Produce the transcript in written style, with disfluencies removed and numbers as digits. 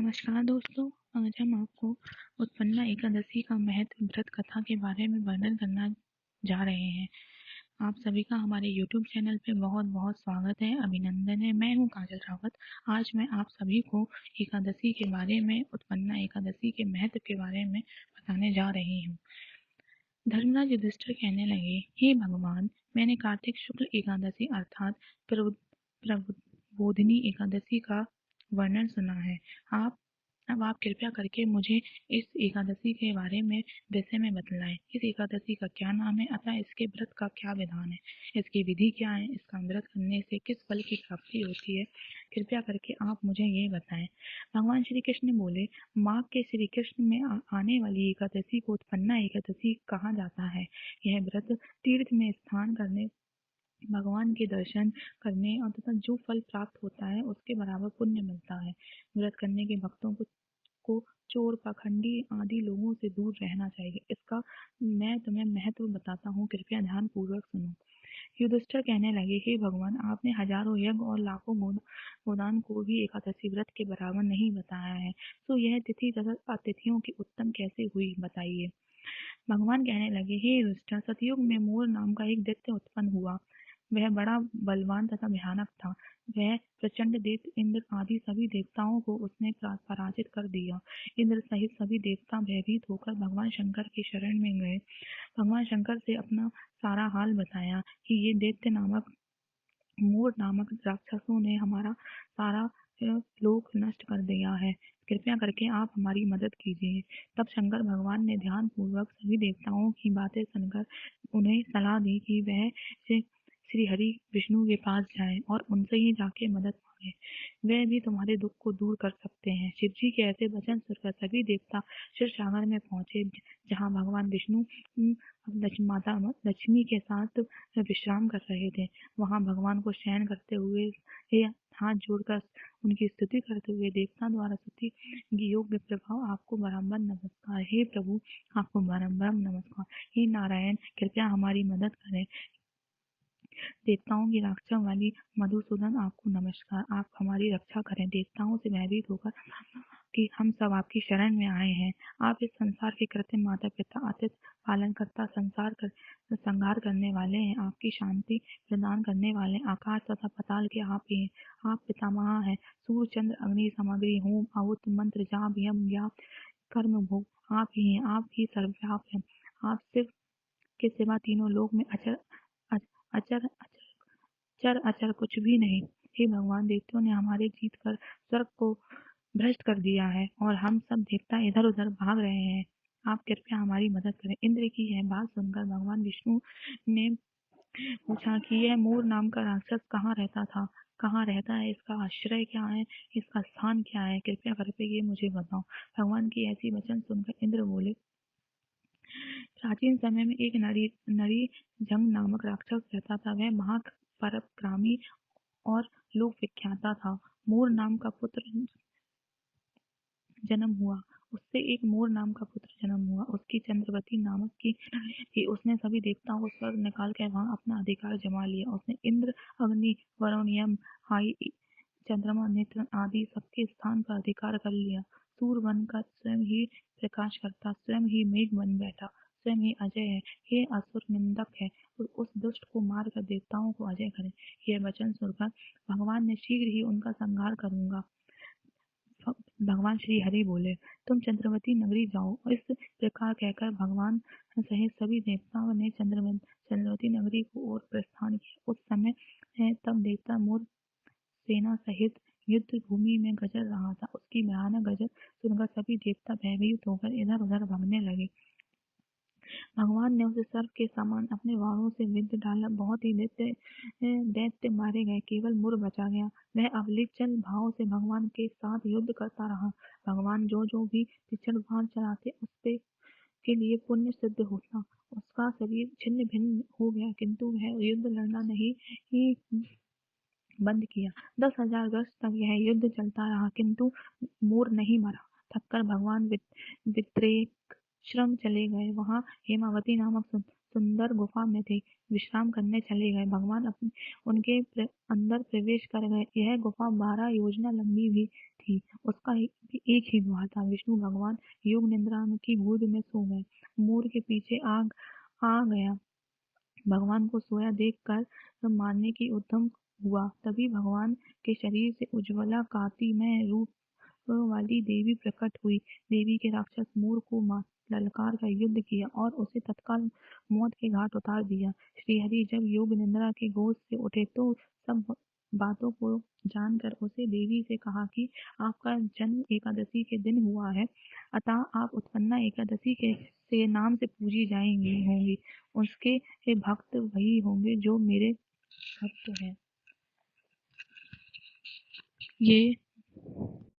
नमस्कार दोस्तों। आज हम आपको उत्पन्ना एकादशी का महत्व व्रत कथा के बारे में वर्णन करना जा रहे हैं। आप सभी का हमारे YouTube चैनल पे बहुत बहुत स्वागत है, अभिनंदन है। मैं हूँ काजल रावत। आज मैं आप सभी को एकादशी के बारे में, उत्पन्ना एकादशी के महत्व के बारे में बताने जा रही हूँ। धर्मराज युधिष्ठिर कहने लगे, हे भगवान, मैंने कार्तिक शुक्ल एकादशी अर्थात प्रबोधिनी एकादशी का वर्णन सुना है। अब आप कृपया करके मुझे इस एकादशी के बारे में विषय में बतलाएं। इस एकादशी का क्या नाम है, अतः इसके व्रत का क्या विधान है, इसकी विधि क्या है, इसका व्रत करने से किस फल की प्राप्ति होती है, कृपया करके आप मुझे ये बताएं। भगवान श्री कृष्ण बोले, माघ के श्री कृष्ण में आने वाली एकादशी को उत्पन्ना एकादशी कहा जाता है। यह व्रत तीर्थ में स्नान करने, भगवान के दर्शन करने और तथा जो फल प्राप्त होता है उसके बराबर पुण्य मिलता है। व्रत करने के भक्तों को चोर, पाखंडी आदि लोगों से दूर रहना चाहिए। इसका मैं तुम्हें महत्व बताता हूँ, कृपया ध्यान पूर्वक सुनो। युधिष्ठिर कहने लगे, हे भगवान, आपने हजारों यज्ञ और लाखों गोदान को भी एकादशी व्रत के बराबर नहीं बताया है, तो यह तिथि तथा अतिथियों की उत्तम कैसे हुई, बताइए। भगवान कहने लगे, हे युधिष्ठिर, सतयुग में मोर नाम का एक दैत्य उत्पन्न हुआ। वह बड़ा बलवान तथा भयानक था। वह प्रचंड दैत्य इंद्र आदि सभी देवताओं को उसने पराजित कर दिया। इंद्र सहित सभी देवता भयभीत होकर भगवान शंकर की शरण में गए। भगवान शंकर से अपना सारा हाल बताया कि ये दैत्य नामक मोर नामक राक्षसों ने हमारा सारा लोक नष्ट कर दिया है। कृपया करके आप हमारी मदद कीजिए। तब शंकर भगवान ने ध्यान पूर्वक सभी देवताओं की बातें सुनकर उन्हें सलाह दी कि वह श्री हरि विष्णु के पास जाएं और उनसे ही जाके मदद मांगे। वह भी तुम्हारे दुख को दूर कर सकते हैं। शिव जी के ऐसे वचन सुनकर सभी देवता क्षीर सागर में पहुंचे, जहां भगवान विष्णु माता लक्ष्मी के साथ विश्राम कर रहे थे। वहां भगवान को शयन करते हुए हाथ जोड़कर उनकी स्तुति करते हुए देवता द्वारा स्तुति योग्य प्रभाव, आपको बारंबार नमस्कार। हे प्रभु, आपको बारंबार नमस्कार। हे नारायण, कृपया हमारी मदद करें। देवताओं की रक्षा वाली मधुसूदन, आपको नमस्कार। आप हमारी रक्षा करें। देवताओं से भयभीत होकर कि हम सब आपकी शरण में आए हैं। आप इस संसार के कृत्रिम माता पिता, अतिथि पालन करता, संहार करने वाले हैं। आपकी शांति प्रदान करने वाले आकाश तथा पाताल के आप ही हैं। आप पितामह हैं। सूर्य, चंद्र, अग्नि, सामग्री, होम, आहुति, मंत्र, जाप, यम या कर्म भोग आप ही हैं। आप ही सर्वव्याप हैं। आप शिव के सिवा तीनों लोक में अचर अचर चर अचर कुछ भी नहीं। हे भगवान, देवताओं ने हमारे जीत कर स्वर्ग को भ्रष्ट कर दिया है और हम सब देवता इधर उधर भाग रहे हैं। आप कृपया हमारी मदद करें। इंद्र की यह बात सुनकर भगवान विष्णु ने पूछा कि यह मोर नाम का राक्षस कहाँ रहता था, कहाँ रहता है, इसका आश्रय क्या है, इसका स्थान क्या है, कृपया करके ये मुझे बताओ। भगवान की ऐसी वचन सुनकर इंद्र बोले, प्राचीन समय में एक नरी जंग नामक राक्षस रहता था। वह महापराक्रमी और लोक विख्याता था। मोर नाम का पुत्र जन्म हुआ उससे एक मोर नाम का पुत्र जन्म हुआ। उसकी चंद्रवती नामक की थी। उसने सभी देवताओं को स्वर्ग निकाल कर वहां अपना अधिकार जमा लिया। उसने इंद्र, अग्नि, वरुण, यम, हाई, चंद्रमा, नेत्र आदि सबके स्थान पर अधिकार कर लिया। सूर्य बनकर स्वयं ही प्रकाश करता, स्वयं ही मेघ बन बैठा, स्वयं ही अजय है। हे असुर निंदक है, उस दुष्ट को मारकर देवताओं को अजय करे। यह वचन सुनकर भगवान ने शीघ्र ही उनका संहार करूंगा। भगवान श्री हरि बोले, तुम चंद्रवती नगरी जाओ। इस प्रकार कहकर भगवान सहित सभी देवताओं ने चंद्रवती नगरी को ओर प्रस्थान किया। उस समय तब देवता मोर सेना सहित युद्ध भूमि में गजर रहा था। उसकी भयानक गजर सुनकर सभी देवता भयभीत होकर इधर उधर भागने लगे। भगवान ने उसे सर्प के समान अपने वारों से विंध डाला। बहुत ही दैत्य मारे गए, केवल मुर बचा गया। वह अविचल भाव से भगवान के साथ युद्ध करता रहा। भगवान जो भी तीक्ष्ण बाण चलाते उसके के लिए पुण्य सिद्ध होता। उसका शरीर छिन्न भिन्न हो गया, किंतु वह युद्ध लड़ना नहीं ही बंद किया। 10,000 वर्ष तक यह युद्ध चलता रहा, किंतु मोर नहीं मरा। थककर भगवान विद्रेक श्रम चले गए। वहां हेमावती नामक सुंदर गुफा में थे, विश्राम करने चले गए। भगवान उनके अंदर प्रवेश कर गए। यह गुफा 12 योजना लंबी भी थी। उसका एक ही द्वार था। विष्णु भगवान योग निद्रा की गोद में सो गए। मोर के पीछे आ गया। भगवान को सोया देखकर मारने की उद्यम हुआ। तभी भगवान के शरीर से उज्ज्वला कांतिमय रूप वाली देवी प्रकट हुई। देवी के राक्षस मोर को ललकार कर युद्ध किया और उसे तत्काल मौत के घाट उतार दिया। श्रीहरि जब योग निद्रा की गोद से उठे तो सब बातों को जानकर उसे देवी से कहा कि आपका जन्म एकादशी के दिन हुआ है, अतः आप उत्पन्ना एकादशी से नाम से पूजी जाएंगी होंगी। उसके भक्त वही होंगे जो मेरे भक्त हैं। ये